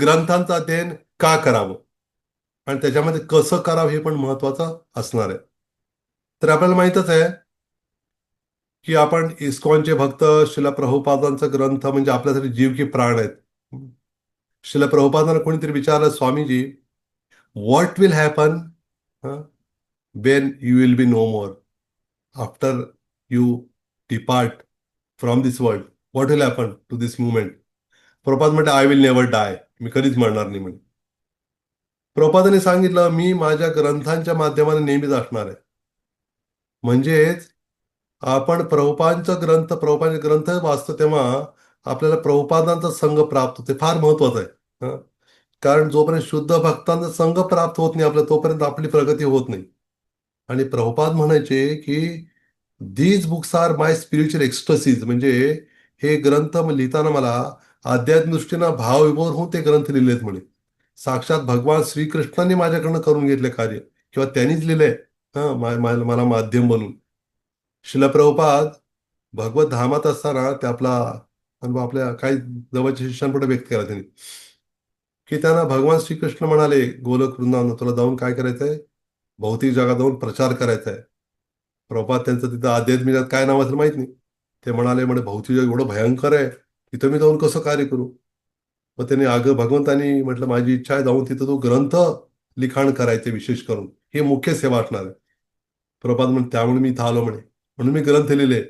ग्रंथांचं अध्ययन का करावं आणि त्याच्यामध्ये कसं करावं हे पण महत्वाचं असणार आहे. तर आपल्याला माहितच आहे की आपण इस्कॉनचे भक्त शिला प्रभुपादांचा ग्रंथ म्हणजे आपल्यासाठी जीव की प्राण आहेत. शिला प्रभुपादांना कोणीतरी विचारलं, Swamiji, what will happen when you will be no more, after you depart from this world, what will happen to this movement? Prabhupada म्हणते, आय विल नेव्हर डाय, मी कधीच मरणार नाही म्हणे. प्रभुपादांनी सांगितलं, मी माझ्या ग्रंथांच्या माध्यमाने नेहमीच असणार आहे. म्हणजेच आपण प्रभुपादांचे ग्रंथ वाचतो तेव्हा आपल्याला प्रभुपादांचा संघ प्राप्त होते, फार महत्वाचं आहे. कारण जोपर्यंत शुद्ध भक्तांचा संघ प्राप्त होत नाही आपल्याला, तोपर्यंत आपली प्रगती होत नाही. आणि प्रभुपाद म्हणायचे की these books are my spiritual ecstasies, म्हणजे हे ग्रंथ लिहिताना मला आध्यात्मिक दृष्टीनं भावविभोर होऊन ते ग्रंथ लिहिलेत म्हणे. साक्षात भगवान श्रीकृष्णांनी माझ्याकडनं करून घेतले कार्य, किंवा त्यांनीच लिहिलंय मला माध्यम बनून. शिला प्रभुपाद भगवत धामात असताना ते आपला अनुभव आपल्या काही जवळच्या शिष्यांपुढे व्यक्त केला त्यांनी, की त्यांना भगवान श्रीकृष्ण म्हणाले गोलोक वृंदावन, तुला जाऊन काय करायचंय? भौतिक जगात जाऊन प्रचार करायचा आहे. प्रभुपाद त्यांचं तिथं आध्यात्मिकात काय नाव असेल माहित नाही. ते म्हणाले, म्हणे भौतिक जग एवढं भयंकर आहे, तिथं मी जाऊन कसं कार्य करू? मग त्यांनी भगवंतांनी म्हटलं, माझी इच्छा आहे जाऊन तिथं तो ग्रंथ लिखाण करायचे, विशेष करून हे मुख्य सेवा असणार आहे. प्रभुपाद म्हणे, त्यामुळे मी इथं आलो म्हणे, म्हणून मी ग्रंथ लिहिले.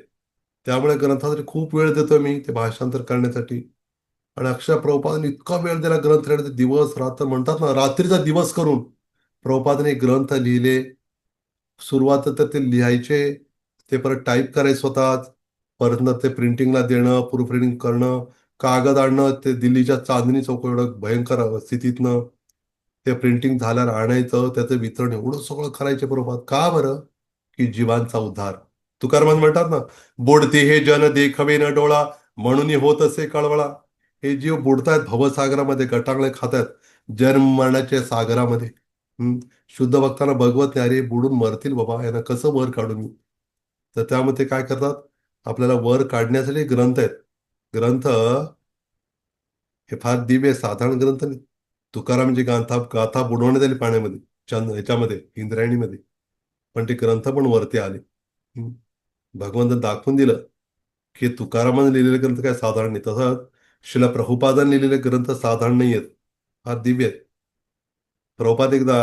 त्यामुळे ग्रंथासाठी खूप वेळ देतो मी ते भाषांतर करण्यासाठी. आणि अक्षर प्रभुपादांनी इतका वेळ दिला ग्रंथ लिहिण्यासाठी, दिवस रात्र म्हणतात ना, रात्रीचा दिवस करून प्रभुपादांनी ग्रंथ लिहिले. सुरुवात तर ते लिहायचे, ते परत टाईप करायचे स्वतःच, परत ना ते प्रिंटिंगला देणं, प्रूफ रिडिंग करणं, कागद आणणं, ते दिल्लीच्या चांदणी चौक एवढं भयंकर स्थितीतनं ते प्रिंटिंग झाल्यावर आणायचं, त्याचं वितरण एवढं सगळं करायचे प्रभुपाद. का बरं? की जीवांचा उद्धार. तुकाराम म्हणतात ना, बुडते हे जन देखवे न डोळा, म्हणून होत असे कळवळा. हे जीव बुडतायत भवसागरामध्ये, गटांगळे खातायत जन्म मरणाच्या सागरामध्ये. शुद्ध भक्तांना भगवत नाही, अरे बुडून मरतील बाबा, यांना कसं वर काढू मी? तर त्यामध्ये काय करतात, आपल्याला वर काढण्यासाठी ग्रंथ आहेत. ग्रंथ हे फार दिव्य साधारण ग्रंथ नाही. तुकारामची गाथा गाथा बुडवण्यात आली पाण्यामध्ये, ह्याच्यामध्ये इंद्रायणीमध्ये, पण ते ग्रंथ पण वरती आले. हम्म. भगवंत दाखवून दिलं की तुकारामाने लिहिलेले ग्रंथ काय साधारण नाही. तसंच शिला प्रभुपादांनी लिहिलेले ग्रंथ साधारण नाही आहेत, फार दिव्य आहेत. प्रभुपाद एकदा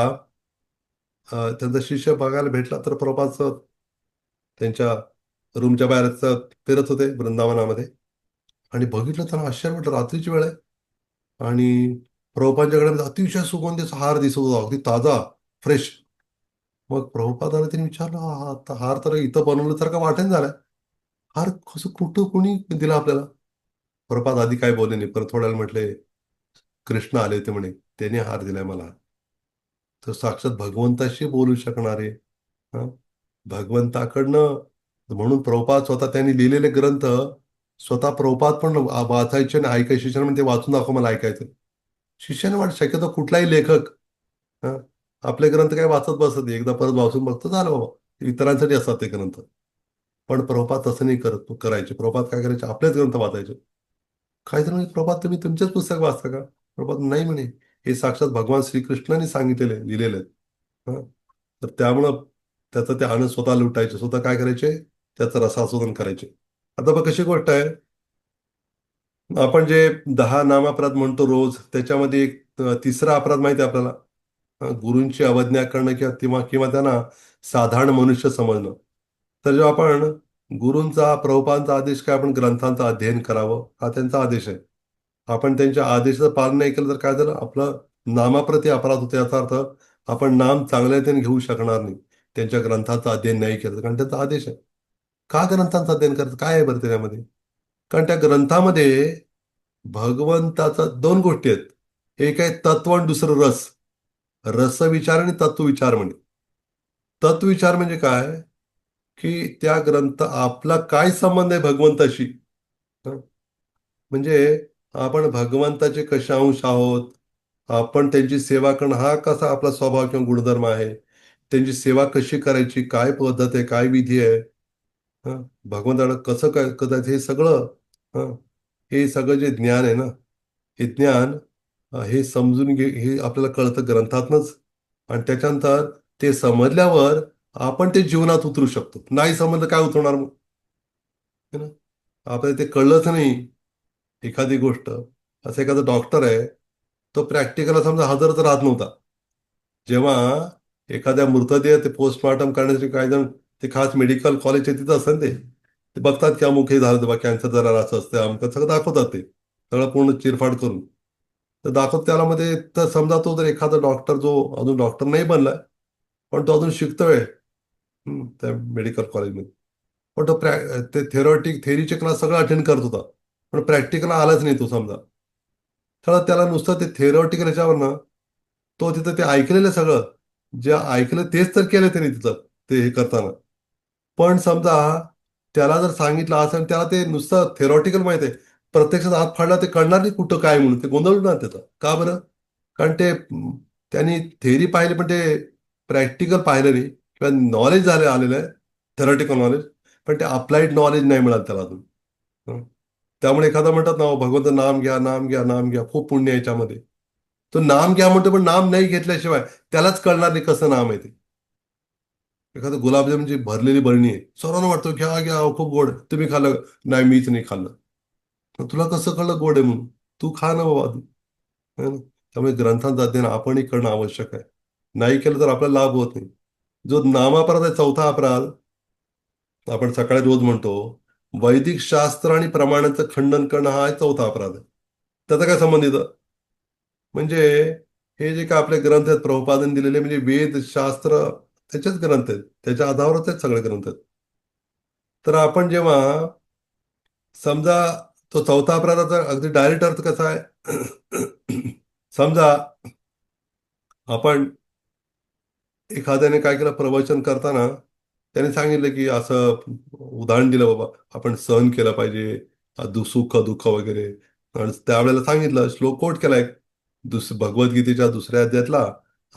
त्यांचा शिष्य बघायला भेटला, तर प्रभुपाद त्यांच्या रूमच्या बाहेर फिरत होते वृंदावनामध्ये, आणि बघितलं त्यांना आश्चर्य वाटलं, रात्रीची वेळ आहे आणि प्रभुपादांच्या गळ्यामध्ये अतिशय सुगंधीचा हार दिसत होता, अगदी ताजा, फ्रेश. मग प्रभुपादाला त्यांनी विचारलं, हा हार तर इथं बनवलं तर का वाटेन झालाय, हार कसं कुठं कोणी दिला आपल्याला? प्रभुपाद आधी काय बोलले नाही, पण थोड्या वेळ म्हटले, कृष्ण आले होते म्हणे, त्याने हार दिलाय मला. तर साक्षात भगवंताशी बोलू शकणारे, हं, भगवंताकडनं. म्हणून प्रभुपाद स्वतः त्यांनी लिहिलेले ग्रंथ स्वतः प्रभुपाद पण वाचायचे आणि ऐकायचे. शिष्याने म्हणते, वाचून दाखव मला, ऐकायचं. शिष्याने वाट शक्यतो कुठलाही लेखक हं, आपले ग्रंथ काय वाचत बसत नाही, एकदा परत वाचून बघतो, झालं बाबा, इतरांसाठी असतात ते ग्रंथ. पण प्रभुपाद तसं नाही करायचे. प्रभुपाद काय करायचे, आपलेच ग्रंथ वाचायचे. काय तर म्हणजे, प्रभुपाद तुम्ही तुमचेच पुस्तक वाचता का? प्रभुपाद नाही म्हणे, हे साक्षात भगवान श्रीकृष्णाने सांगितलेले लिहिलेले आहेत. हं. तर त्यामुळं त्याचा ते आनंद स्वतः लुटायचे, स्वतः काय करायचे, त्याचं रसास्वादन करायचे. आता बघ कशी गोष्ट आहे, आपण जे 10 नामापराध म्हणतो रोज, त्याच्यामध्ये एक तिसरा अपराध माहिती आहे आपल्याला, गुरूंची अवज्ञा करणं, किंवा किंवा किंवा त्यांना साधारण मनुष्य समजणं. तर जेव्हा आपण गुरूंचा प्रभुपादांचा आदेश काय, आपण ग्रंथांचं अध्ययन करावं, हा त्यांचा आदेश आहे. आपण त्यांच्या आदेशाचं पालन नाही केलं तर काय झालं, आपलं नामाप्रती अपराध होतो. याचा अर्थ आपण नाम चांगल्या रीतीने घेऊ शकणार नाही, त्यांच्या ग्रंथाचं अध्ययन नाही केलं तर. कारण त्यांचा आदेश आहे. का ग्रंथांचं अध्ययन करायचं, काय आहे बरं त्याच्यामध्ये? कारण त्या ग्रंथामध्ये भगवंताचा दोन गोष्टी आहेत. एक आहे तत्व आणि दुसरं रस. रसविचार आणि तत्वविचार म्हणे. तत्वविचार म्हणजे काय, की त्या ग्रंथ आपला काय संबंध आहे भगवंताशी. हं? म्हणजे आपण भगवंताचे कसे अंश आहोत, आपण त्यांची सेवा करणं हा कसा आपला स्वभाव किंवा गुणधर्म आहे, त्यांची सेवा कशी करायची, काय पद्धत आहे, काय विधी आहे, हं? भगवंताला कसं काय करायचं, हे सगळं, हं, हे सगळं जे ज्ञान आहे ना, हे ज्ञान हे समजून हे आपल्याला कळतं ग्रंथातनच. आणि त्याच्यानंतर ते समजल्यावर आपण ते जीवनात उतरू शकतो. नाही समजलं काय उतरणार मग? है ना? आपल्याला ते कळलंच नाही एखादी गोष्ट. असं एखादा डॉक्टर आहे, तो प्रॅक्टिकलला समजा हजरच राहत नव्हता. जेव्हा एखाद्या मृतदेह ते पोस्टमॉर्टम करण्यासाठी काही जण ते खास मेडिकल कॉलेजचे तिथं असतात ते ते बघतात की अमुक हे झालं बा कॅन्सर जरा असं असतं अमुक सगळं दाखवतात ते सगळं पूर्ण चिरफाड करून. तर दाखवत त्याला मध्ये तर समजा तो जर एखादा डॉक्टर जो अजून डॉक्टर नाही बनलाय पण तो अजून शिकतोय त्या मेडिकल कॉलेजमध्ये. पण तो ते थेअरीचे क्लास सगळं अटेंड करत होता. पण प्रॅक्टिकलला आलाच नाही तो समजा. तर त्याला नुसतं ते थेरॉटिकल ह्याच्यावर ना तो तिथं ते ऐकलेलं सगळं जे ऐकलं तेच तर केलं त्याने तिथं ते हे करताना. पण समजा त्याला जर सांगितलं असेल त्याला ते नुसतं थेरॉटिकल माहित आहे. प्रत्यक्षात हात फाडला ते कळणार नाही कुठं काय म्हणून ते गोंधळून ना त्याचं का बरं? कारण ते त्यांनी थेअरी पाहिली पण ते प्रॅक्टिकल पाहिलं नाही किंवा नॉलेज आलेलं आहे थेरॉटिकल नॉलेज. पण ते अप्लाइड नॉलेज नाही मिळालं त्याला अजून. हं. त्यामुळे एखादा म्हणतात ना भगवंत नाम घ्या नाम घ्या नाम घ्या खूप पुण्य आहे याच्यामध्ये. तो नाम घ्या म्हणतो पण नाम नाही घेतल्याशिवाय त्यालाच कळणार नाही कसं नाम आहे ते. एखादं गुलाबजामची भरलेली बरणी आहे सर्वांना वाटतं घ्या घ्या खूप गोड तुम्ही खाल्लं नाही मीच नाही खाल्लं. तर तुला कसं कळलं गोड आहे म्हणून? तू खा ना बाबा आधी. है ना? त्यामुळे ग्रंथांचं अध्ययन आपणही करणं आवश्यक आहे. नाही केलं तर आपल्याला लाभ होत नाही. जो नामापराध आहे चौथा अपराध आपण सकाळी रोज म्हणतो वैदिक शास्त्र आणि प्रमाणांचं खंडन करणं हा चौथा अपराध आहे. त्याचा काय संबंध येतं? म्हणजे हे जे काय आपले ग्रंथ आहेत प्रभुपादांनी दिलेले म्हणजे वेद शास्त्र त्याचेच ग्रंथ आहेत त्याच्या आधारावरच आहेत सगळे ग्रंथ आहेत. तर आपण जेव्हा समजा तो चौथा अपराधाचा अगदी डायरेक्ट अर्थ कसा आहे समजा आपण एखाद्याने काय केलं प्रवचन करताना त्याने सांगितलं की असं उदाहरण दिलं बाबा आपण सहन केलं पाहिजे सुख दुःख वगैरे. आणि त्यावेळेला सांगितलं श्लोक कोट केलाय भगवद्गीतेच्या दुसऱ्या अध्यायातला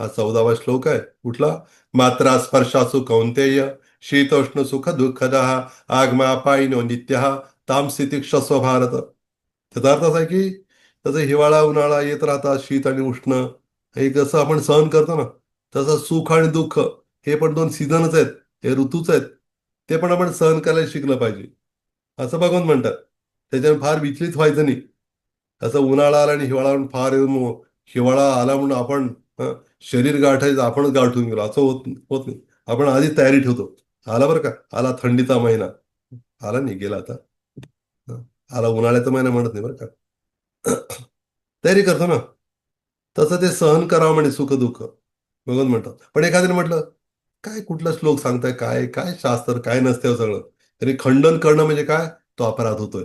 हा 14वा श्लोक आहे कुठला मात्रा स्पर्शासु कौंतेय शीतोष्ण सुख दुःखदः आगमापायिनो नित्यः तामसी तिक्षस्व भारत. त्याचा अर्थ असा आहे की त्याचं हिवाळा उन्हाळा येत राहतात शीत आणि उष्ण हे जसं आपण सहन करतो ना तसं सुख आणि दुःख हे पण दोन सीझनच आहेत हे ऋतूच आहेत. ते पण आपण सहन करायला शिकलं पाहिजे असं भगवान म्हणतात. त्याच्याने फार विचलित व्हायचं नाही. असं उन्हाळा आला आणि हिवाळा आला फार हिवाळा आला म्हणून आपण हं, शरीर गाठायचं आपणच गाठून गेलो असं होत नाही. आपण आधी तयारी ठेवतो. आला बरं का आला थंडीचा महिना आला नाही गेला आता. हं, आला उन्हाळ्याचा महिना म्हणत नाही बरं का. तयारी करतो ना. तसं ते सहन करावं म्हणे सुख दुःख भगवान म्हणतात. पण एखाद्याने म्हटलं काय कुठला श्लोक सांगताय काय काय शास्त्र काय नसते हो सगळं. तरी खंडन करणं म्हणजे काय तो अपराध होतोय.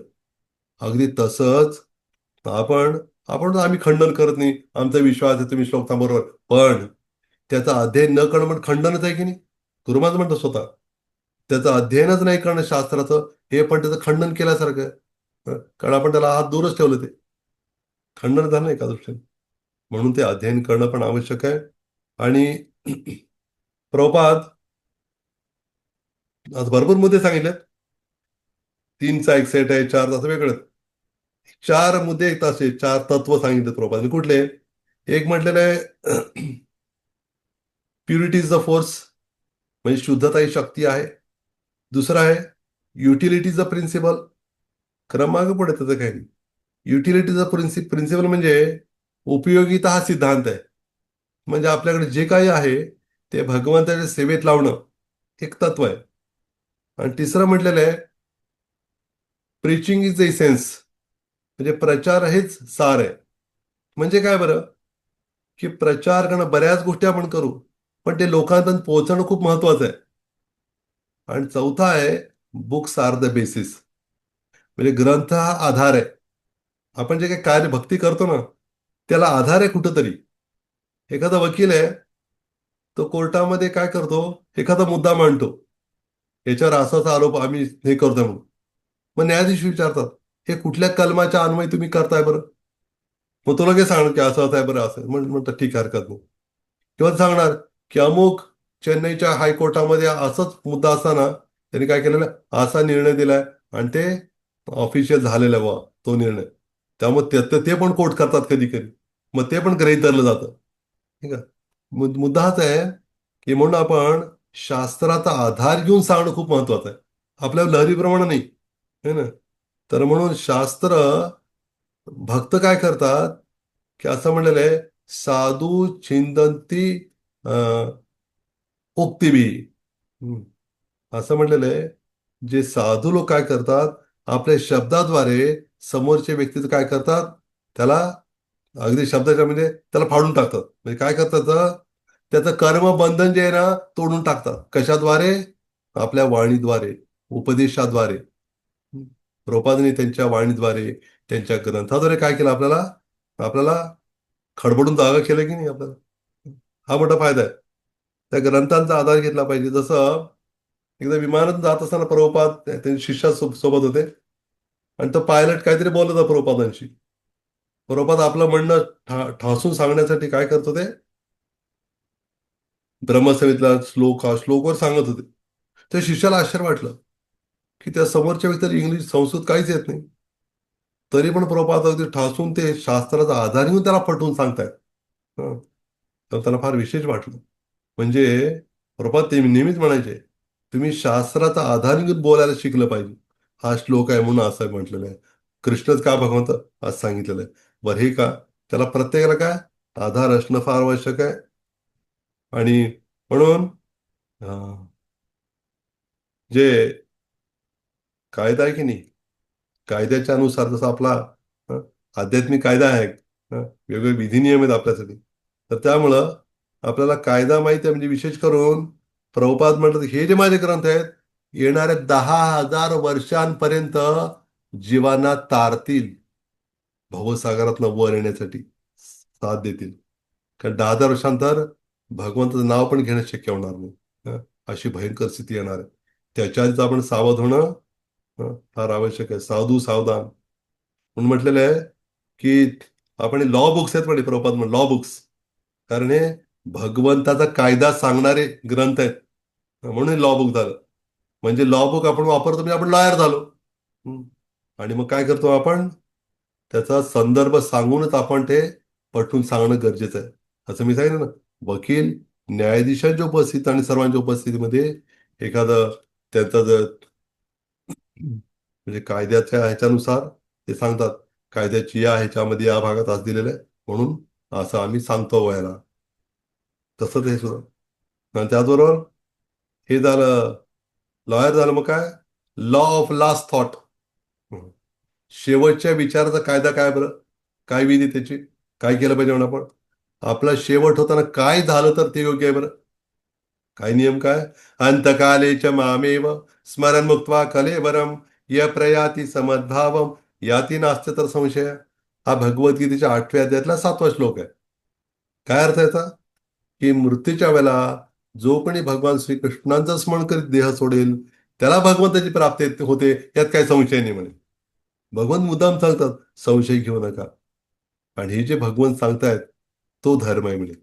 अगदी तसंच आपण आपण आम्ही खंडन करत नाही आमचा विश्वास आहे तुम्ही श्लोक बरोबर. पण त्याचं अध्ययन न करणं पण खंडनच आहे की नाही. गुरुमाच म्हणतो स्वतः त्याचं अध्ययनच नाही करणं शास्त्राचं हे पण त्याचं खंडन केल्यासारखं आहे. कारण आपण त्याला हात दूरच ठेवलं ते खंडन झालं एका दृष्टीने. म्हणून ते अध्ययन करणं पण आवश्यक आहे. आणि प्रभुपाद आज भरपूर मुद्दे सांगितलेत. तीनचा एक सेट आहे चार असं वेगळं. चार मुद्दे एक असे चार तत्व सांगितले प्रभुपादांनी कुठले? एक म्हटलेलं आहे प्युरिटी इज द फोर्स म्हणजे शुद्धता ही शक्ती आहे. दुसरं आहे युटिलिटी इज द प्रिन्सिपल. क्रम मागे पुढे त्याचं काही नाही. युटिलिटीचा प्रिन्सिपल म्हणजे उपयोगिता हा सिद्धांत आहे. म्हणजे आपल्याकडे जे काही आहे ते भगवंताच्या सेवेत लावणं एक तत्व आहे. आणि तिसरं म्हटलेलं आहे प्रिचिंग इज द इसेन्स म्हणजे प्रचार हेच सार आहे. म्हणजे काय बरं की प्रचार करणं बऱ्याच गोष्टी आपण करू पण ते लोकांपर्यंत पोहोचणं खूप महत्वाचं आहे. आणि चौथा आहे बुक्स आर द बेसिस म्हणजे ग्रंथ हा आधार आहे. आपण जे काही कार्य भक्ती करतो ना त्याला आधार आहे कुठंतरी. एखादा वकील आहे तो कोर्टामध्ये काय करतो एखादा मुद्दा मांडतो याच्यावर असाच आरोप आम्ही हे करतोय म्हणून. मग न्यायाधीश विचारतात हे कुठल्या कलमाच्या अन्वये तुम्ही करताय बरं? मग तो लगेच सांगणार की असं असं आहे बरं असं म्हणतात ठीक आहे हरकत नाही. किंवा सांगणार की अमुक चेन्नईच्या हायकोर्टामध्ये असंच मुद्दा असताना त्यांनी काय केलेलं असा निर्णय दिलाय आणि ते ऑफिशियल झालेला आहे बुवा तो निर्णय. त्यामुळे ते पण कोर्ट करतात कधी कधी. मग ते पण गृहीत धरलं जातं. ठीक आहे. मुद्दा हाच आहे की म्हणून आपण शास्त्राचा आधार घेऊन सांगणं खूप महत्वाचं आहे. आपल्या लहरीप्रमाणे नाही. है ना. तर म्हणून शास्त्र भक्त काय करतात की असं म्हणलेलं आहे, साधू छिंदंती उक्तीबी. हम्म. असं म्हणलेलं आहे, जे साधू लोक काय करतात, आपल्या शब्दाद्वारे समोरच्या व्यक्तीचं काय करतात, त्याला अगदी शब्दाच्या म्हणजे त्याला फाडून टाकतात. म्हणजे काय करतात, त्याचं कर्मबंधन जे आहे ना तोडून टाकतात. कशाद्वारे? आपल्या वाणीद्वारे, उपदेशाद्वारे. प्रभुपादांनी त्यांच्या वाणीद्वारे, त्यांच्या ग्रंथाद्वारे काय केलं आपल्याला, आपल्याला खडबडून जागा केलं की नाही आपल्याला. हा मोठा फायदा आहे. त्या ग्रंथांचा आधार घेतला पाहिजे. जसं एकदा विमानात जात असताना प्रभुपाद त्यांच्या शिष्या सोबत होते आणि तो पायलट काहीतरी बोलत होता प्रभुपादांशी. प्रभुपाद आपलं म्हणणं ठासून सांगण्यासाठी काय करत होते, ब्रह्मसंहितेतला श्लोक हा श्लोकवर सांगत होते. त्या शिष्याला आश्चर्य वाटलं की त्या समोरच्या व्यक्तीला इंग्लिश संस्कृत काहीच येत नाही, तरी पण प्रभुपाद अगदी ठासून ते शास्त्राचा आधार घेऊन त्याला पटवून सांगतायत. हं. तर त्याला फार विशेष वाटलं. म्हणजे प्रभुपाद ते नेहमीच म्हणायचे, तुम्ही शास्त्राचा आधार घेऊन बोलायला शिकलं पाहिजे. हा श्लोक आहे म्हणून असं म्हटलेलं आहे. कृष्णच का भगवंत असं सांगितलेलं आहे. बरं हे का, त्याला प्रत्येकाला काय आधार असणं फार आवश्यक आहे. आणि म्हणून जे कायदा आहे की नाही, कायद्याच्या अनुसार जसा आपला हं, आध्यात्मिक कायदा आहे, वेगवेगळे विधी नियम आहेत आपल्यासाठी. तर त्यामुळं आपल्याला कायदा माहिती आहे. म्हणजे विशेष करून प्रभुपाद म्हणतात हे जे माझे ग्रंथ आहेत, येणाऱ्या 10,000 वर्षांपर्यंत जीवांना तारतील, भवसागरातनं वर येण्यासाठी साथ देतील. कारण 10,000 वर्षांतर भगवंताचं नाव पण घेणं शक्य होणार नाही. हं, अशी भयंकर स्थिती येणार आहे. त्याच्या आधीच आपण सावध होणं फार आवश्यक आहे. साधू सावधान म्हणून म्हटलेलं आहे की आपण लॉ बुक्स आहेत म्हणे, प्रभुपाद म्हणे लॉ बुक्स. कारण हे भगवंताचा कायदा सांगणारे ग्रंथ आहेत. म्हणून लॉ बुक झालं. म्हणजे लॉ बुक आपण वापरतो म्हणजे आपण लॉयर झालो. हं. आणि मग काय करतो आपण, त्याचा संदर्भ सांगूनच आपण ते पटवून सांगणं गरजेचं आहे. असं मी सांगितलं ना, वकील न्यायाधीशांच्या उपस्थितीत आणि सर्वांच्या उपस्थितीमध्ये एखादं त्याचा जर म्हणजे कायद्याच्या ह्याच्यानुसार ते सांगतात, कायद्याची या ह्याच्यामध्ये या भागात आज दिलेलं आहे म्हणून असं आम्ही सांगतो वयाला. तसंच हे सुद्धा. आणि त्याचबरोबर हे झालं, लॉयर झालं. मग काय, लॉ ऑफ लास्ट थॉट. शेवटच्या विचाराचा कायदा काय बरं, काय विधी त्याची, काय केलं पाहिजे म्हणून आपण, आपला शेवट होताना काय झालं तर ते योग्य आहे बरं. काय नियम काय, अंतकाले च मामेव स्मरण मुक्त्वा कलेवरम य प्रयाती समद्भावम याती नास्ते तर संशय. हा भगवद्गीतेच्या 8व्या अध्यायातला 7वा श्लोक आहे. काय अर्थ याचा, की मृत्यूच्या वेळेला जो कोणी भगवान श्रीकृष्णांचं स्मरण करीत देह सोडेल, त्याला भगवंताची प्राप्ती होते, यात काही संशय नाही म्हणे. भगवंत मुद्दाम सांगतात संशय घेऊ नका. आणि हे जे भगवंत सांगतायत तो धर्म आहे म्हणे.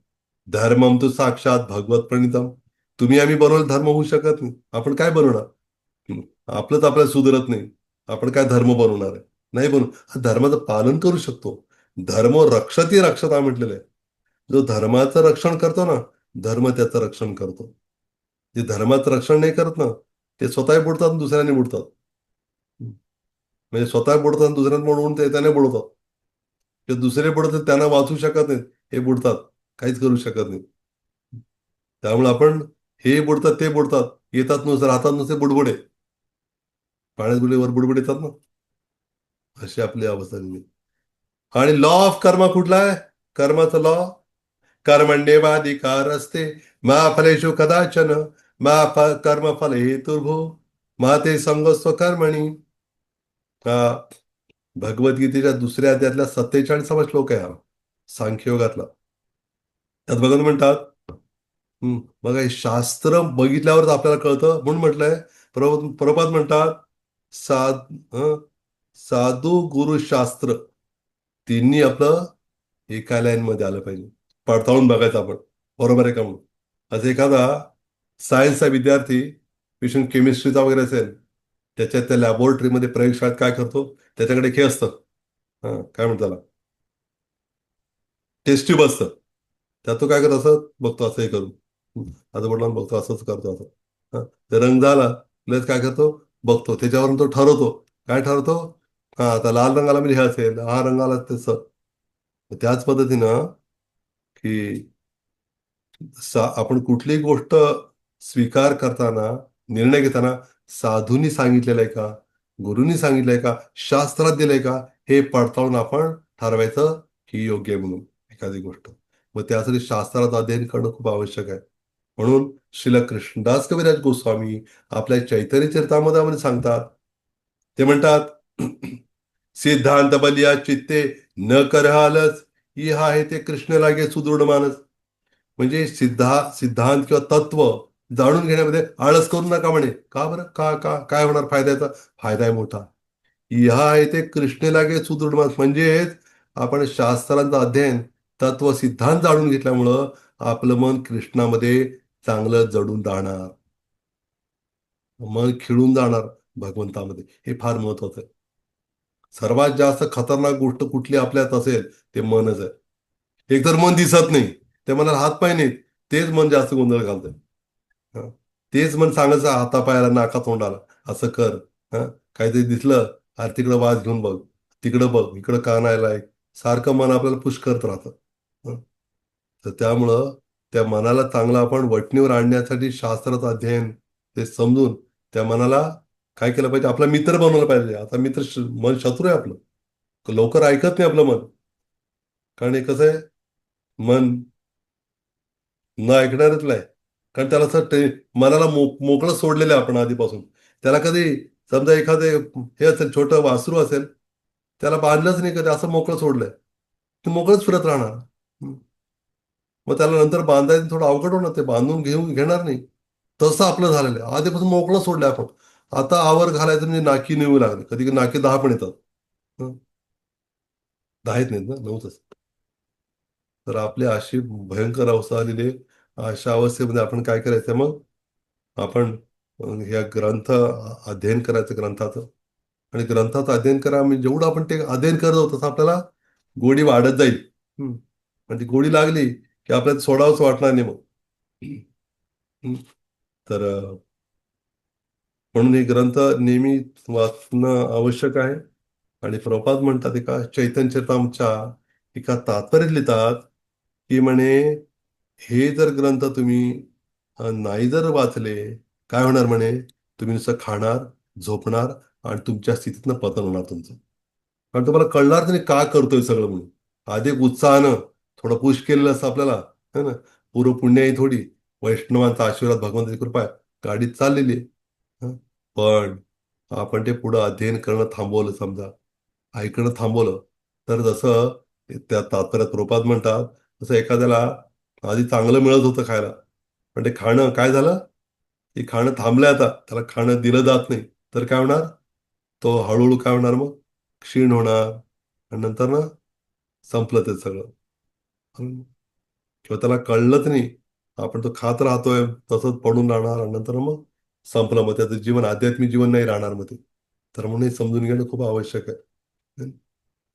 धर्मम तू साक्षात भगवत प्रणितम. तुम्ही आम्ही बनवलं धर्म होऊ शकत नाही. आपण काय बनवणार. हं. आपलंच आपल्याला सुधरत नाही. आपण काय धर्म बनवणार आहे. नाही बनवू. हा धर्माचं पालन करू शकतो. धर्म रक्षती रक्षता म्हटलेलं आहे. जो धर्माचं रक्षण करतो ना, धर्म त्याचं रक्षण करतो. जे धर्माचं रक्षण नाही करत ना, ते स्वतःही बुडतात आणि दुसऱ्यांनी बुडतात. हं. म्हणजे स्वतः बुडतात आणि दुसऱ्यांना बुडवून ते त्याने बुडवतात. ते दुसरे बुडतात त्यांना वाचू शकत नाहीत, हे बुडतात, काहीच करू शकत नाही. त्यामुळे आपण हे बुडतात ते बुडतात, येतात नुसतं राहतात नुसते बुडबुडे, पाण्यात बुडे वर बुडबुडे येतात ना, अशी आपली अवस्था झाली. आणि लॉ ऑफ कर्म कुठला आहे, कर्माचा लॉ, कर्मण्येवाधिकार असते मा फलेषु कदाचन मा कर्मफल हेतुर्भो मा ते संगस्व कर्मणी. हा भगवद्गीतेच्या 2 अध्यायातला 47वा श्लोक आहे हा, सांख्ययोगातला. त्यात भगवान म्हणतात, बघा हे शास्त्र बघितल्यावरच आपल्याला कळतं. म्हणून म्हटलंय, प्रभुपाद म्हणतात, साध हं, साधू गुरु शास्त्र तिन्ही आपलं एका लाईन मध्ये आलं पाहिजे. पडताळून बघायचं आपण, बरोबर आहे का म्हणून. आज एखादा सायन्सचा विद्यार्थी, विषय केमिस्ट्रीचा वगैरे असेल, त्याच्यात त्या लॅबोरेटरीमध्ये प्रयोगशाळेत काय करतो, त्याच्याकडे हे असतं, काय म्हणतात त्याला, टेस्टी बसतं. त्यात तो काय करत असं बघतो असंही करू. आता म्हटलं बघतो असंच करतो असं. हा, ते रंग झाला, प्लस काय करतो, बघतो त्याच्यावरून तो ठरवतो. काय ठरवतो? हा, आता लाल रंगाला म्हणजे हे असेल, हा रंगाला तसं. त्याच पद्धतीनं की आपण कुठलीही गोष्ट स्वीकार करताना, निर्णय घेताना साधूंनी सांगितलेलं आहे का, गुरूंनी सांगितलंय का, शास्त्रात दिलंय का, हे पडताळून आपण ठरवायचं की योग्य आहे म्हणून एखादी गोष्ट. मग त्यासाठी शास्त्रात अध्ययन करणं खूप आवश्यक आहे. म्हणून श्रील कृष्णदास कविराज गोस्वामी आपल्या चैतन्य चरितामध्ये सांगतात. ते म्हणतात, सिद्धांत बलिया चित्ते न करहालच, ही हा आहे ते कृष्ण लागे सुदृढ मानस. म्हणजे सिद्धांत किंवा तत्व जाणून घेण्यामध्ये आळस करू नका म्हणे. का बरं? का का काय होणार फायद्याचा? फायदा आहे मोठा. ह्या आहे ते कृष्ण लागे सुदृढ मानस, म्हणजेच आपण शास्त्रांचं अध्ययन, तत्व सिद्धांत जाणून घेतल्यामुळं आपलं मन कृष्णामध्ये चांगलं जडून राहणार, मन खिळून जाणार भगवंतामध्ये. हे फार महत्वाचं आहे. सर्वात जास्त खतरनाक गोष्ट कुठली आपल्यात असेल, ते मनच आहे. एकतर मन दिसत नाही, त्या मनाला हात पाय नाहीत, तेच मन जास्त गोंधळ घालतंय. हं. तेच मन सांगायचं हातापायाला, नाका तोंडाला, असं कर. हं. काहीतरी दिसलं, अरे तिकडं वाज घेऊन बघ, तिकडं बघ, इकडं कानायला आहे. सारखं मन आपल्याला पुश करत राहतं. हं. तर त्यामुळं त्या मनाला चांगलं आपण वटणीवर आणण्यासाठी शास्त्राचं अध्ययन, ते समजून त्या मनाला काय केलं पाहिजे, आपला मित्र बनवलं पाहिजे. आता मन शत्रू आहे आपलं. लवकर ऐकत नाही आपलं मन. कारण हे कसं आहे, मन न ऐकणारच आहे. कारण त्याला असं मनाला मोकळं सोडलेलं आहे आपण आधीपासून. त्याला कधी समजा एखादे हे असेल, छोटं वासरू असेल, त्याला बांधलंच नाही कधी, असं मोकळं सोडलंय. ते मोकळंच फिरत राहणार. हं. मग त्याला नंतर बांधायचं थोडं अवघड होणार, ते बांधून घेणार नाही. तसं आपलं झालेलं आहे. आधीपासून मोकळं सोडलंय आपण. आता आवर घालायचं म्हणजे नाकी नेऊ लागले. कधी कधी नाकी 10 पण येतात. हं. 10 येत नाहीत ना, 9च. तर आपली अशी भयंकर अवस्था आलेली आहे. अशा अवस्थेमध्ये आपण काय करायचं मग? आपण ह्या अध्ययन करायचं ग्रंथाचं. आणि ग्रंथाचं अध्ययन करा म्हणजे जेवढं आपण ते अध्ययन करत आहोत तसं आपल्याला गोडी वाढत जाईल. हं. आणि ती गोडी लागली की आपल्याला सोडावंच वाटणार नाही मग. हं. तर म्हणून हे ग्रंथ नेहमी वाचणं आवश्यक आहे. आणि प्रभुपाद म्हणतात, एका चैतन्य चरितामच्या एका तात्पर्यात लिहितात, की म्हणे हे जर ग्रंथ तुम्ही नाही जर वाचले, काय होणार म्हणे? तुम्ही नुसतं खाणार, झोपणार आणि तुमच्या स्थितीतनं पतन होणार तुमचं. कारण तुम्हाला कळणार नाही का करतोय सगळं म्हणून. आधी एक उत्साहानं थोडं पुश केलेलं असतं आपल्याला, है ना? पूर्व पुण्याई थोडी, वैष्णवांचा आशीर्वाद, भगवंताची कृपा आहे, गाडीत चाललेली आहे. हं? पण आपण ते पुढं अध्ययन करणं थांबवलं समजा, ऐकणं थांबवलं, तर जसं त्या तात्पर्यात प्रभुपाद म्हणतात, तसं एखाद्याला आधी चांगलं मिळत होतं खायला, पण ते खाणं काय झालं, की खाणं थांबलंय आता, त्याला खाणं दिलं जात नाही. तर काय होणार? तो हळूहळू काय होणार मग? क्षीण होणार. आणि नंतर ना संपलं ते सगळं. हं. किंवा त्याला कळलंच नाही. आपण तो खात राहतोय, तसंच पडून राहणार आणि नंतर मग संपलं. मग त्याचं जीवन आध्यात्मिक जीवन नाही राहणार मग ते. तर म्हणून हे समजून घेणं खूप आवश्यक आहे. हं.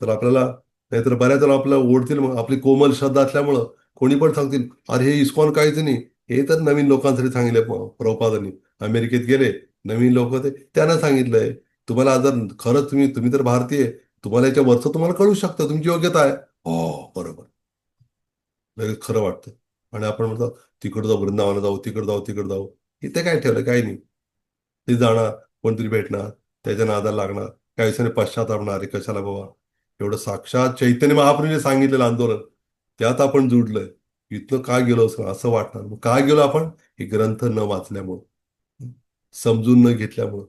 तर आपल्याला, नाहीतर बऱ्याच वेळा आपल्याला ओढतील, मग आपली कोमल श्रद्धा असल्यामुळं कोणी पण सांगतील, "अरे, हे इस्कॉन काहीच नाही." हे तर नवीन लोकांसाठी सांगितलंय प्रभुपादांनी. अमेरिकेत गेले, नवीन लोक होते, त्यांना सांगितलंय, "तुम्हाला जर खरंच तुम्ही तर भारतीय, तुम्हाला याच्या वरचं तुम्हाला कळू शकतं, तुमची योग्यता आहे." "हो, बरोबर." लगेच खरं वाटतं. आणि आपण म्हणतो, तिकडं जाऊ, वृंदावनाला जाऊ, तिकडं जाऊ, तिकडं जाऊ. इथे काय ठेवलं? काही नाही. ते जाणार, कोणतरी भेटणार, त्याच्या नादाला लागणार, काही दिवसांनी पश्चातापणार, "अरे कशाला बाबा, एवढं साक्षात चैतन्य महाप्रभूने सांगितलेलं आंदोलन, त्यात आपण जुडलोय. इथनं का गेलो असं असं वाटणार. मग का गेलो आपण? हे ग्रंथ न वाचल्यामुळं, समजून न घेतल्यामुळं.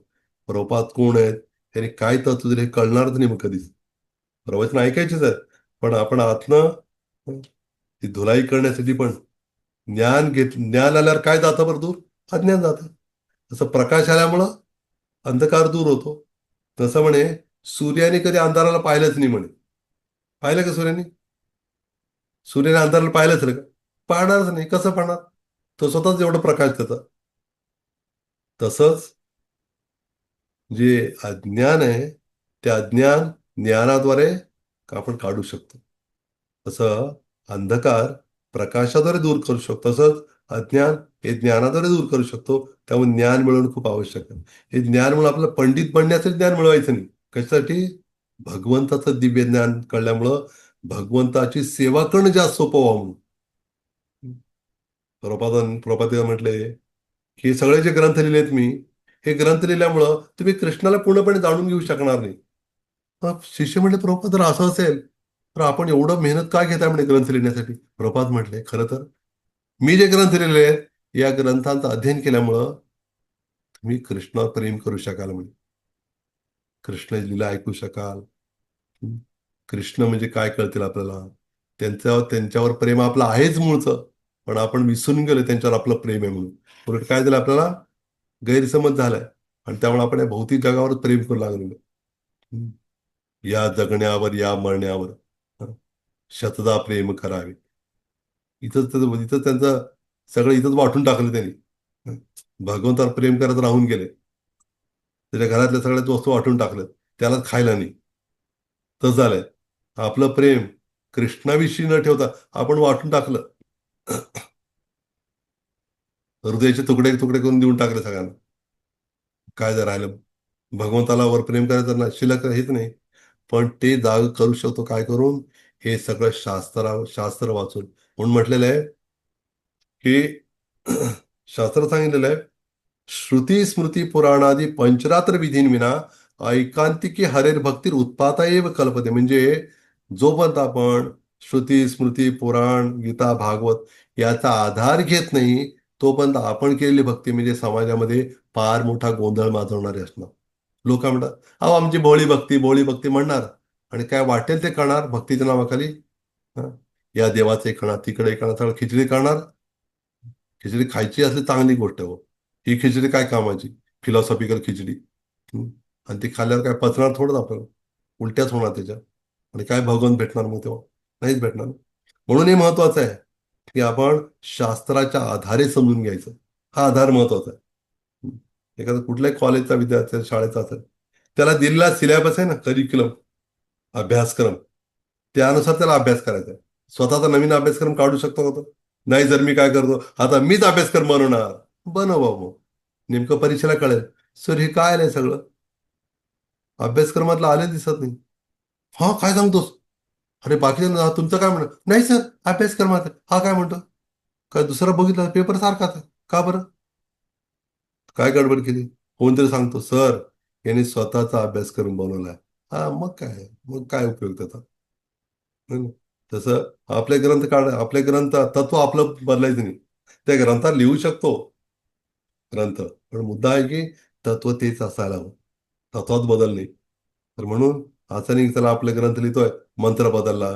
प्रभुपाद कोण आहेत? त्यांनी काय तत्व दिले हे कळणारच नाही मग कधीच. प्रवचन ऐकायचेच आहेत, पण आपण आतनं ती धुलाई करण्यासाठी पण ज्ञान आल्यावर काय जातं बरं दूर? अज्ञान जातं. तसं प्रकाश आल्यामुळं अंधकार दूर होतो. तसं म्हणे, सूर्याने कधी अंधाराला पाहिलंच नाही म्हणे. पाहिलं का सूर्याने? सूर्याने अंधाराला पाहिलंच रे का? पाहणारच नाही. कसं पाहणार? तो स्वतःच एवढा प्रकाश त्याचा. तसंच जे अज्ञान आहे, ते अज्ञान ज्ञानाद्वारे आपण काढू शकतो. तसं अंधकार प्रकाशाद्वारे दूर करू शकतो. तसंच अज्ञान हे ज्ञानाद्वारे दूर करू शकतो. त्यामुळे ज्ञान मिळवणं खूप आवश्यक आहे. हे ज्ञान म्हणून आपलं पंडित बनण्याचं ज्ञान मिळवायचं नाही. कशासाठी? भगवंताचं दिव्य ज्ञान कळल्यामुळं भगवंताची सेवा करणं जास्त सोपं व्हावं म्हणून. प्रभुपाद म्हटले की सगळे जे ग्रंथ लिहिलेत मी, हे ग्रंथ लिहिल्यामुळं तुम्ही कृष्णाला पूर्णपणे जाणून घेऊ शकणार नाही. मग शिष्य म्हटले, प्रभुपाद जर असं असेल तर आपण एवढं मेहनत काय घेताय म्हणे ग्रंथ लिहिण्यासाठी? प्रभुपाद म्हटले, खरं तर मी जे ग्रंथ लिहिले आहेत, या ग्रंथांचं अध्ययन केल्यामुळं तुम्ही कृष्णावर प्रेम करू शकाल म्हणे. कृष्ण लीला ऐकू शकाल. हं. कृष्ण म्हणजे काय कळतील आपल्याला. त्यांच्यावर प्रेम आपलं आहेच मूळचं, पण आपण विसरून गेलो त्यांच्यावर आपलं प्रेम आहे म्हणून. उलट काय झालं आपल्याला? गैरसमज झालाय आणि त्यामुळे आपण या भौतिक जगावर प्रेम करू लागलेलो. हं. या जगण्यावर या मरण्यावर हं. शतदा प्रेम करावे. इथंच त्यांचं सगळं इथंच वाटून टाकलं त्यांनी. हं. भगवंतावर प्रेम करत राहून गेले. त्याच्या घरातल्या सगळ्याच वस्तू वाटून टाकल्यात. त्यालाच खायला नाही. तसं झालंय. आपलं प्रेम कृष्णाविषयी न ठेवता आपण वाटून टाकलं. हृदयाचे तुकडे तुकडे करून देऊन टाकले सगळ्यांना. काय जर राहिलं? भगवंताला वर प्रेम करायचं ना शिल्लक हेच नाही. पण ते जाग करू शकतो काय करून? हे सगळं शास्त्र वाचून. म्हणून म्हटलेलं आहे की शास्त्र सांगितलेलं आहे, श्रुती स्मृती पुराणादी पंचरात्र विधींविना ऐकांतिकी हरेर भक्तीर उत्पाता एव कल्पते. म्हणजे जोपर्यंत आपण श्रुती स्मृती पुराण गीता भागवत याचा आधार घेत नाही, तोपर्यंत आपण केलेली भक्ती म्हणजे समाजामध्ये फार मोठा गोंधळ माजवणारे असणार. लोक म्हणतात, अहो आमची भोळी भक्ती म्हणणार आणि काय वाटेल ते करणार भक्तीच्या नावाखाली. हं? या देवाचे करणार तिकडे करणार सगळं खिचडी करणार. खिचडी खायची असली चांगली गोष्ट हो. ही खिचडी काय कामाची? फिलॉसॉफिकल खिचडी. हं. आणि ती खाल्ल्यावर काय पचणार थोडंच आपल्याला. उलट्याच होणार त्याच्या. आणि काय भगवंत भेटणार मग तेव्हा? नाहीच भेटणार. म्हणून हे महत्वाचं आहे की आपण शास्त्राच्या आधारे समजून घ्यायचं. हा आधार महत्वाचा आहे. हं. एखादा कुठल्याही कॉलेजचा विद्यार्थी शाळेचा असेल, त्याला दिलेला सिलेबस आहे ना, करिक्युलम, अभ्यासक्रम, त्यानुसार त्याला अभ्यास करायचा आहे. स्वतःचा नवीन अभ्यासक्रम काढू शकतो का तो? नाही. जर मी काय करतो, आता मीच अभ्यासक्रम बनवणार. बनव बाबू. नेमकं परीक्षेला कळेल, सर हे काय आलंय सगळं? अभ्यासक्रमातलं आले दिसत नाही. हा काय सांगतोस? अरे बाकी तुमचं काय म्हणणं? नाही सर, अभ्यासक्रमात हा काय म्हणतो? काय दुसरा बघितला पेपर सारखाच आहे. का बरं? काय गडबड केली? कोणतरी सांगतो, सर यांनी स्वतःचा अभ्यासक्रम बनवलाय. हा मग काय उपयोग त्याचा? हं. तसं आपले ग्रंथ तत्व आपलं बदलायचं नाही. त्या ग्रंथात लिहू शकतो ग्रंथ, पण मुद्दा आहे की तत्व तेच असायला हवं. तत्वात बदल नाही. तर म्हणून असं नाही की चला आपले ग्रंथ लिहितोय, मंत्र बदलला.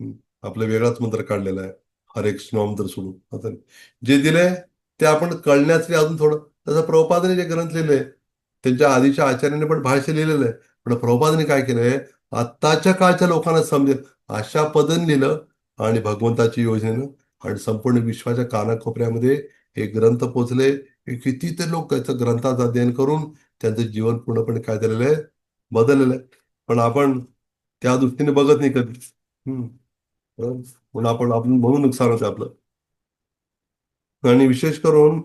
हं. आपला वेगळाच मंत्र काढलेला आहे. हरे कृष्ण मंत्र सोडून. असं नाही. जे दिलंय ते आपण कळण्याचे अजून थोडं. तसं प्रभुपादांनी जे ग्रंथ लिहिले, त्यांच्या आधीच्या आचार्यांनी पण भाष्य लिहिलेलं आहे. पण प्रभुपादांनी काय केलंय, आत्ताच्या काळच्या लोकांना समजेल अशा पद्धतीने लिहिलं आणि भगवंताची योजनेनं आणि संपूर्ण विश्वाच्या कानाकोपऱ्यामध्ये हे ग्रंथ पोचले. हे किती ते लोक त्याचं ग्रंथाचं अध्ययन करून त्यांचं जीवन पूर्णपणे काय झालेलं आहे, बदललेलं आहे. पण आपण त्या दृष्टीने बघत नाही कधी. हम्म. म्हणून आपण म्हणून नुकसान होतं आपलं. आणि विशेष करून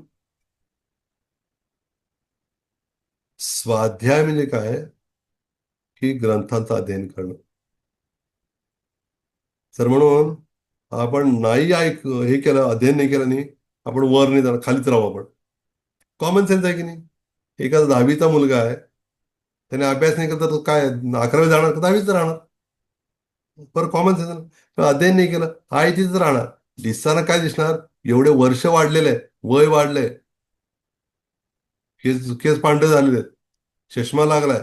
स्वाध्याय म्हणजे काय, की ग्रंथांचं अध्ययन करणं. तर म्हणून आपण नाही हे केलं, अध्ययन नाही केलं नाही, आपण वर नाही जाणार, खालीच राहू आपण. कॉमन सेन्स आहे की नाही? एखादा 10वीचा मुलगा आहे, त्याने अभ्यास नाही करता तो काय 11वी जाणार का 10वीच राहणार? पर कॉमन सेन्स. अध्ययन नाही केलं, आहे तिथेच राहणार. दिसताना काय दिसणार? एवढे वर्ष वाढलेले आहे, वय वाढलंय, केस केस पांढरे झालेले आहेत, चष्मा लागलाय,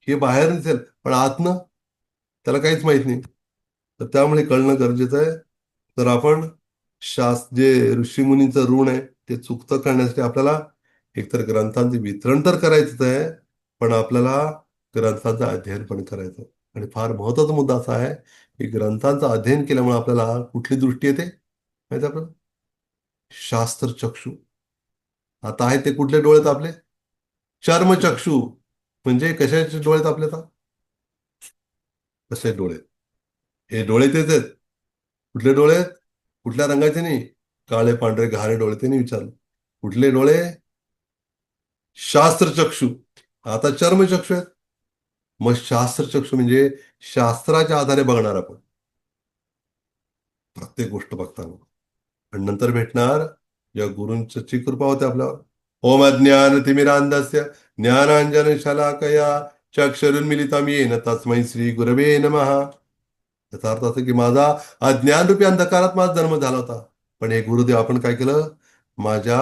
हे बाहेर दिसेल, पण आतनं त्याला काहीच माहित नाही. तर त्यामुळे कळणं गरजेचं आहे. तर आपण जे ऋषीमुनींचं ऋण आहे ते चुकतं करण्यासाठी आपल्याला एकतर ग्रंथांचे वितरण तर करायचंच आहे, पण आपल्याला ग्रंथांचं अध्ययन पण करायचं आहे. आणि फार महत्वाचा मुद्दा असा आहे की ग्रंथांचं अध्ययन केल्यामुळे आपल्याला कुठली दृष्टी येते माहिती आहे आपल्याला? शास्त्र चक्षु. आता आहे ते कुठले डोळे आहेत आपले? चर्मचक्षु. म्हणजे कशाचे डोळे आहेत आपले आता? कसे डोळे? हे डोळे तेच आहेत. कुठले डोळे? कुठल्या रंगाचे नाही, काळे पांढरे घारे डोळे ते नाही विचारलं. कुठले डोळे? शास्त्रचक्षू. आता चर्मचक्षु आहेत. मग शास्त्रचक्षु म्हणजे शास्त्राच्या आधारे बघणार आपण प्रत्येक गोष्ट बघताना. आणि नंतर भेटणार या गुरूंची कृपा होते आपल्यावर. ओम अज्ञान तिमिरांधस्य ज्ञानांजन शलाकया चक्षुरुन्मिलितं येन तस्मै श्री गुरवे नमः. याचा अर्थ असं की माझा अज्ञानरूपी अंधकारात माझा जन्म झाला होता. पण हे गुरुदेव आपण काय केलं? माझ्या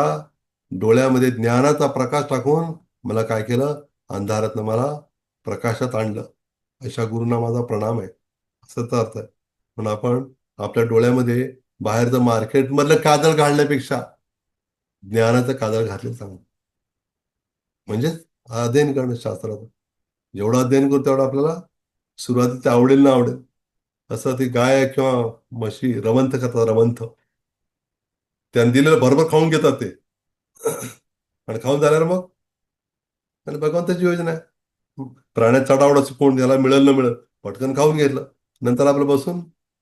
डोळ्यामध्ये ज्ञानाचा प्रकाश टाकून मला काय केलं? अंधारातनं मला प्रकाशात आणलं. अशा गुरूंना माझा प्रणाम आहे. असाच अर्थ आहे. पण आपण आपल्या डोळ्यामध्ये बाहेरचं मार्केटमधलं काजळ घालण्यापेक्षा ज्ञानाचं काजळ घातलं चांगलं. म्हणजेच अध्ययन करणं शास्त्राचं. जेवढं अध्ययन करू तेवढं आपल्याला सुरुवातीला ते आवडेल ना आवडेल. असं ती गाय किंवा म्हशी रवंथ करतात, रवंथ. त्यांनी दिलेलं बरोबर खाऊन घेतात ते. आणि खाऊन झाल्यावर मग आणि भगवंताची योजना आहे. प्राण्यात चढावडा कोण याला मिळेल न मिळेल, पटकन खाऊन घेतलं. नंतर आपलं बसून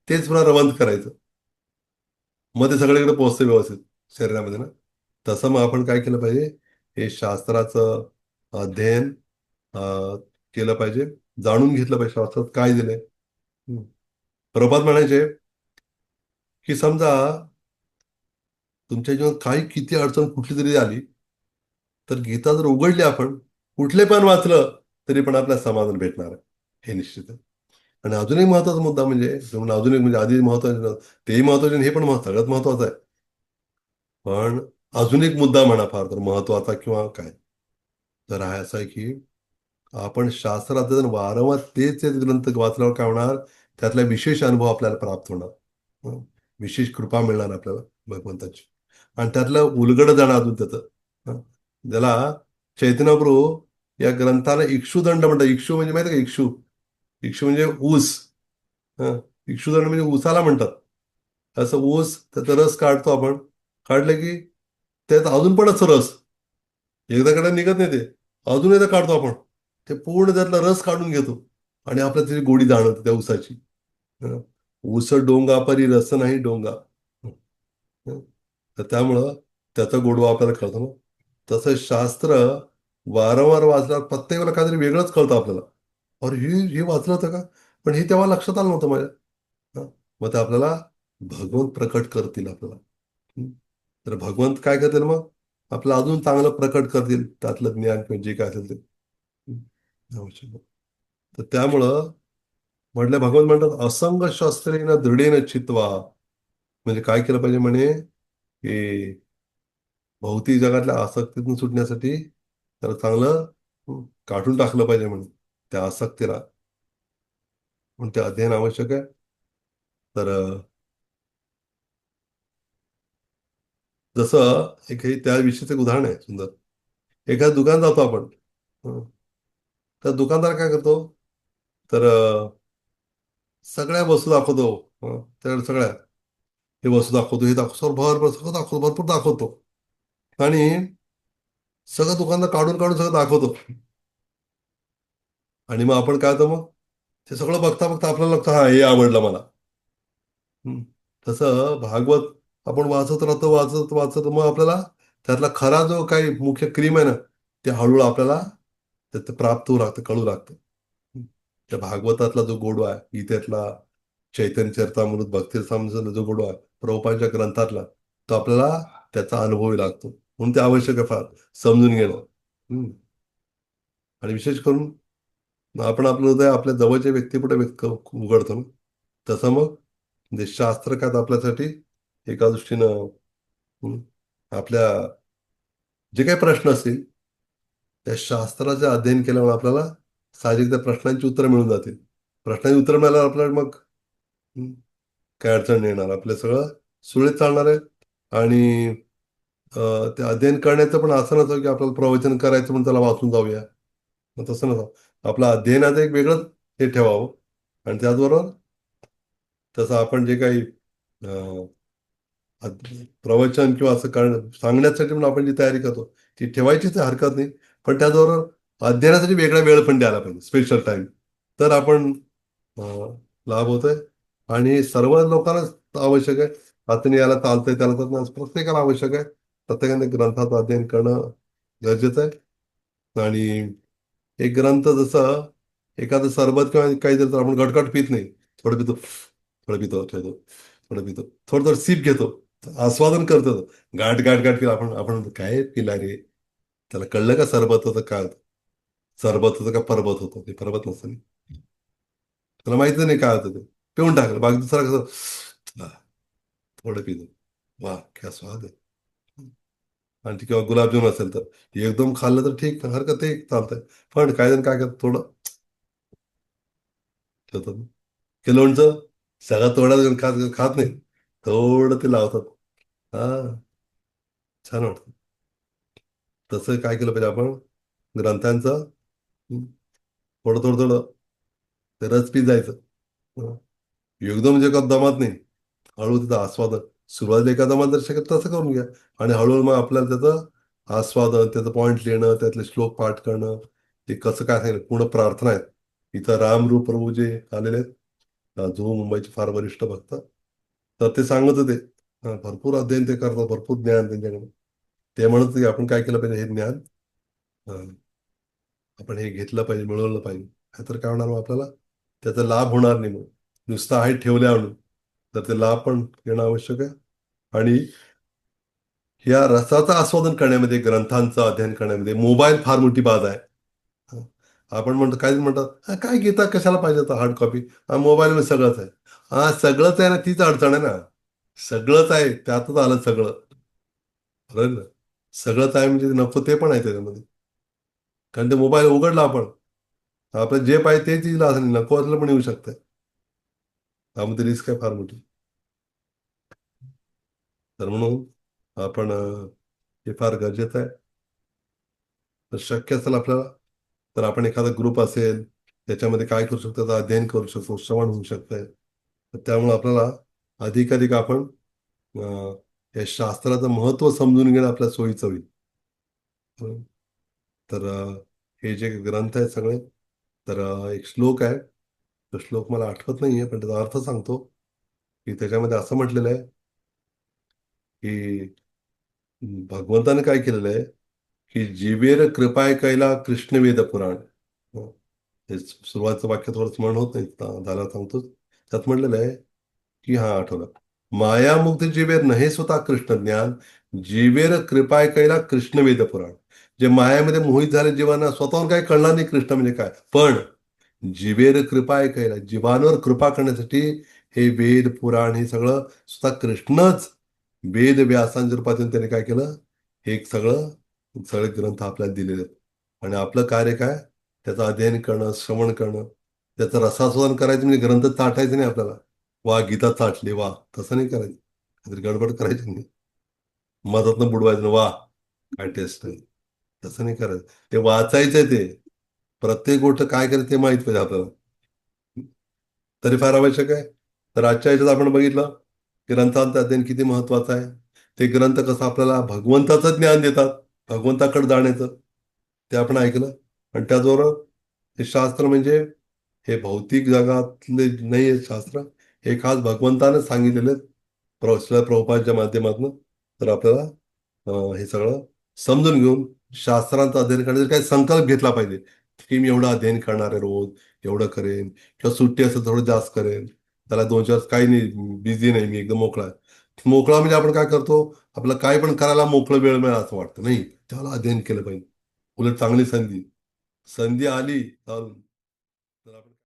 तेच पुन्हा रवंथ करायचं. मग ते सगळीकडे पोहोचतं व्यवस्थित शरीरामध्ये ना. तसं मग आपण काय केलं पाहिजे? हे शास्त्राचं अध्ययन अं, केलं पाहिजे. जाणून घेतलं पाहिजे शास्त्रात काय दिलंय. प्रभात म्हणायचे की समजा तुमच्या जीवनात काही किती अडचण कुठली तरी आली, तर गीता जर उघडली आपण, कुठले पण वाचलं तरी पण आपल्याला समाधान भेटणार आहे. हे निश्चित आहे. आणि अजून एक महत्वाचा मुद्दा म्हणजे अजून एक म्हणजे आधी महत्वाचे नव्हतं, तेही महत्वाचे आणि हे पण सगळ्यात महत्वाचं आहे. पण अजून एक मुद्दा म्हणा फार तर महत्वाचा किंवा काय, तर आहे असं आहे की आपण शास्त्रात जर वारंवार तेच तेच ग्रंथ वाचल्यावर काय होणार? त्यातला विशेष अनुभव आपल्याला प्राप्त होणार. हं. विशेष कृपा मिळणार आपल्याला भगवंताची. आणि त्यातलं उलगड जाणं अजून त्याचं. हं. ज्याला चैतन्यप्रभू या ग्रंथाला इक्षुदंड म्हणतात. इक्षू म्हणजे माहिती का? इक्षू. इक्षू म्हणजे ऊस. हं. इक्षुदंड म्हणजे ऊसाला म्हणतात. असं ऊस त्याचा रस काढतो आपण. काढलं की त्यात अजून पण असं रस एकदाकडे निघत नाही ते. अजून एकदा काढतो आपण. ते पूर्ण त्यातला रस काढून घेतो. आणि आपल्याला त्याची गोडी जाणवते त्या ऊसाची. हं. ऊस डोंगा परी रस नाही डोंगा. हं. तर त्यामुळं त्याचा गोडवा आपल्याला कळतो ना. तसं शास्त्र वारंवार वाचल्यावर प्रत्येक वेळेला काहीतरी वेगळंच कळतं आपल्याला. अरे हे वाचलं होतं का? पण हे तेव्हा लक्षात आलं नव्हतं माझ्या. हं. मग ते आपल्याला भगवंत प्रकट करतील आपल्याला. हं. तर भगवंत काय करतील मग? आपलं अजून चांगलं प्रकट करतील त्यातलं ज्ञान किंवा जे काय असेल ते. हं. आवश्यक. तर त्यामुळं म्हटलं भगवंत म्हणतात असंग शस्त्रेन दृढेन चित्वा. म्हणजे काय केलं पाहिजे म्हणे? की भौतिक जगातल्या आसक्तीतून सुटण्यासाठी त्याला चांगलं काढून टाकलं पाहिजे म्हणे त्या आसक्तीला. म्हणून ते अध्ययन आवश्यक आहे. तर जसं एक हे त्या विषयीचं एक उदाहरण आहे सुंदर. एखादं दुकान जातो आपण. हं. तर दुकानदार काय करतो? तर सगळ्या वस्तू दाखवतो. त्याकडे सगळ्या हे वस्तू दाखवतो, हे दाखवतो, भरभर सगळं दाखवतो, भरपूर दाखवतो. आणि सगळं दुकानदार काढून काढून सगळं दाखवतो. आणि मग आपण काय होतं मग? ते सगळं बघता बघता आपल्याला लागतं हा हे आवडलं मला. हं. तसं भागवत आपण वाचत राहतो, वाचत वाचत मग आपल्याला त्यातला खरा जो काही मुख्य क्रीम आहे ना, ते हळूहळू आपल्याला त्यात प्राप्त होऊ लागतं, कळू लागतं. हं. त्या भागवतातला जो गोडवा आहे, गीतेतला, चैतन्य चरितामृत, भक्ती रसामृतचा जो गोडवा आहे, प्रभुपादांच्या ग्रंथातला, तो आपल्याला त्याचा अनुभव लागतो. म्हणून ते आवश्यक आहे फार समजून घेणं. हं. आणि विशेष करून आपण आपलं हृदय आपल्या जवळच्या व्यक्तीपुढे व्यक्त उघडतो ना. तसं मग म्हणजे शास्त्र काय आपल्यासाठी एका दृष्टीनं हं, आपल्या जे काही प्रश्न असतील त्या शास्त्राचे अध्ययन केल्यामुळे आपल्याला साहजिक त्या प्रश्नांची उत्तरं मिळून जातील. प्रश्नांची उत्तरं मिळाल्यावर आपल्याला मग हं, काय अडचण नाही येणार. आपलं सगळं सुरळीत चालणार आहे. आणि ते अध्ययन करण्याचं पण असं नसतं की आपल्याला प्रवचन करायचं म्हणून त्याला वाचून जाऊया. मग तसं नसतं. आपलं अध्ययनाचं एक वेगळंच हे ठेवावं. आणि त्याचबरोबर तसं आपण जे काही प्रवचन किंवा असं सांगण्यासाठी पण आपण जी तयारी करतो ती ठेवायचीच आहे, हरकत नाही. पण त्याचबरोबर अध्ययनासाठी वेगळा वेळ पण द्यायला पाहिजे, स्पेशल टाइम. तर आपण लाभ होतोय. आणि सर्व लोकांना आवश्यक आहे. हाताने याला चालतंय त्याला तर नाही, प्रत्येकाला आवश्यक आहे. प्रत्येकाने ग्रंथाचं अध्ययन करणं गरजेचं आहे. आणि एक ग्रंथ जसं एखादं सरबत किंवा काही जर आपण गटगट पित नाही, थोडं पितो, थोडं पितो, ठेवतो, थोडं पितो, थोडं थोडं सीप घेतो, आस्वादन करतो. गाठ गाठ गाठ पिला आपण आपण काय पिला रे, त्याला कळलं का सरबत होतं का, सरबत होतं का परबत होतं, ते परबत नसतं. त्याला माहिती नाही काय होतं ते, पिऊन टाकलं. बाकी दुसरा कसं थोडं पितो, वा क्या स्वाद आहे. आणि ते किंवा गुलाबजामुन असेल तर एकदम खाल्लं तर ठीक, हरकत ते चालतंय. पण काही जण काय करतात, थोडं ठेवतात. ते लोणचं सगळं तोंडात घालून खात खात नाही, थोडं ते लावतात. हा, छान वाटतं. तसं काय केलं पाहिजे आपण ग्रंथांचं, थोडं थोडं थोडं ते रस पीत जायचं. हं. एकदम म्हणजे का दमात नाही, हळू त्याचा आस्वादन. सुरुवातीला एका दमात जर शक्य तसं करून घ्या. आणि हळूहळू मग आपल्याला त्याचं आस्वादन, त्याचं पॉईंट लिहिणं, त्यातले श्लोक पाठ करणं, ते कसं काय सांगितलं, पूर्ण प्रार्थना आहेत. इथं रामरूप प्रभू जे आलेले आहेत, जो मुंबईचे फार वरिष्ठ भक्त, तर ते सांगत होते. भरपूर अध्ययन ते करतात, भरपूर ज्ञान त्यांच्याकडे. ते म्हणत होते की आपण काय केलं पाहिजे, हे ज्ञान आपण हे घेतलं पाहिजे, मिळवलं पाहिजे. नाहीतर काय होणार, मग आपल्याला त्याचा लाभ होणार नाही. मग नुसतं आहे ठेवल्या तर ते लाभ पण घेणं आवश्यक आहे. आणि या रसाचं आस्वादन करण्यामध्ये, ग्रंथांचं अध्ययन करण्यामध्ये मोबाईल फार मोठी बाधा आहे. हं. आपण म्हणतो, काही जण म्हणतात, "हा, काय घेता, कशाला पाहिजे आता हार्ड कॉपी, हा मोबाईलमध्ये सगळंच आहे." हा, सगळंच आहे ना, तीच अडचण आहे ना. सगळंच आहे, त्यातच आलं सगळं. बरोबर ना. सगळंच आहे म्हणजे नको ते पण आहे त्याच्यामध्ये. कारण ते मोबाईल उघडला आपण, आपलं जे पाहिजे तेच येईल असं नाही, नको असलं पण येऊ शकतं. त्यामध्ये रिस्क आहे फार मोठी. तर म्हणून आपण हे फार गरजेचं आहे. तर शक्य असेल आपल्याला, तर आपण एखादा ग्रुप असेल त्याच्यामध्ये काय करू शकतो, त्याचं अध्ययन करू शकतो, श्रवण होऊ शकतंय. तर त्यामुळे आपल्याला अधिकाधिक आपण या शास्त्राचं महत्त्व समजून घेणं आपल्या सोयीचं होईल. हं. तर हे जे ग्रंथ आहेत सगळे, तर एक श्लोक आहे. तो श्लोक मला आठवत नाहीये, पण त्याचा अर्थ सांगतो. की त्याच्यामध्ये असं म्हटलेलं आहे की भगवंताने काय केलेलं आहे, की जीवेर कृपाय कैला कृष्ण वेद पुराण. हं. हे सुरुवातीचं वाक्य थोडं स्मरण होत नाही, झालं सांगतो. त्यात म्हटलेलं आहे की, हा आठवलं, मायामुग्ध जीवेर नहे स्वतः कृष्ण ज्ञान, जीवेर कृपाय कैला कृष्ण वेद पुराण. जे मायामध्ये मोहित झाले जीवांना स्वतःहून काही कळणार नाही कृष्ण म्हणजे काय, पण जीवेर कृपा ऐकायला, जीवांवर कृपा करण्यासाठी हे वेद पुराण हे सगळं स्वतः कृष्णच वेद व्यासांच्या रूपातून त्याने काय केलं, हे एक सगळं सगळे ग्रंथ आपल्याला दिलेले आहेत. आणि आपलं कार्य काय, त्याचं अध्ययन करणं, श्रवण करणं, त्याचं रसास्वादन करायचं. म्हणजे ग्रंथ चाटायचं नाही आपल्याला, वा गीता चाटली वा, तसं नाही करायचं. काहीतरी गडबड करायची नाही, मधातनं बुडवायचं नाही, वा काय टेस्ट आहे, तसं नाही करायचं. ते वाचायचंय, ते प्रत्येक गोष्ट काय करायचं ते माहित पाहिजे आपल्याला, तरी फार आवश्यक आहे. तर आजच्या ह्याच्यात आपण बघितलं ग्रंथांचं अध्ययन किती महत्वाचं आहे. ते ग्रंथ कसं आपल्याला भगवंताचं ज्ञान देतात, भगवंताकडे जाण्याचं, ते आपण ऐकलं. आणि त्याचबरोबर हे शास्त्र म्हणजे हे भौतिक जगातले नाही आहे शास्त्र, हे खास भगवंतानं सांगितलेले आहेत, प्रभुपादच्या माध्यमातून. तर आपल्याला हे सगळं समजून घेऊन शास्त्रांचं अध्ययन करण्याचा काही संकल्प घेतला पाहिजे, की मी एवढं अध्ययन करणार आहे रोज, एवढं करेन, किंवा सुट्टी असेल थोडं जास्त करेन, त्याला 2-4 काही नाही, बिझी नाही, मी एकदम मोकळा आहे. मोकळा म्हणजे आपण काय करतो, आपलं काय पण करायला मोकळं वेळ मिळाला असं वाटतं, नाही त्याला अध्ययन केलं पाहिजे. उलट चांगली संधी, संधी आली चालून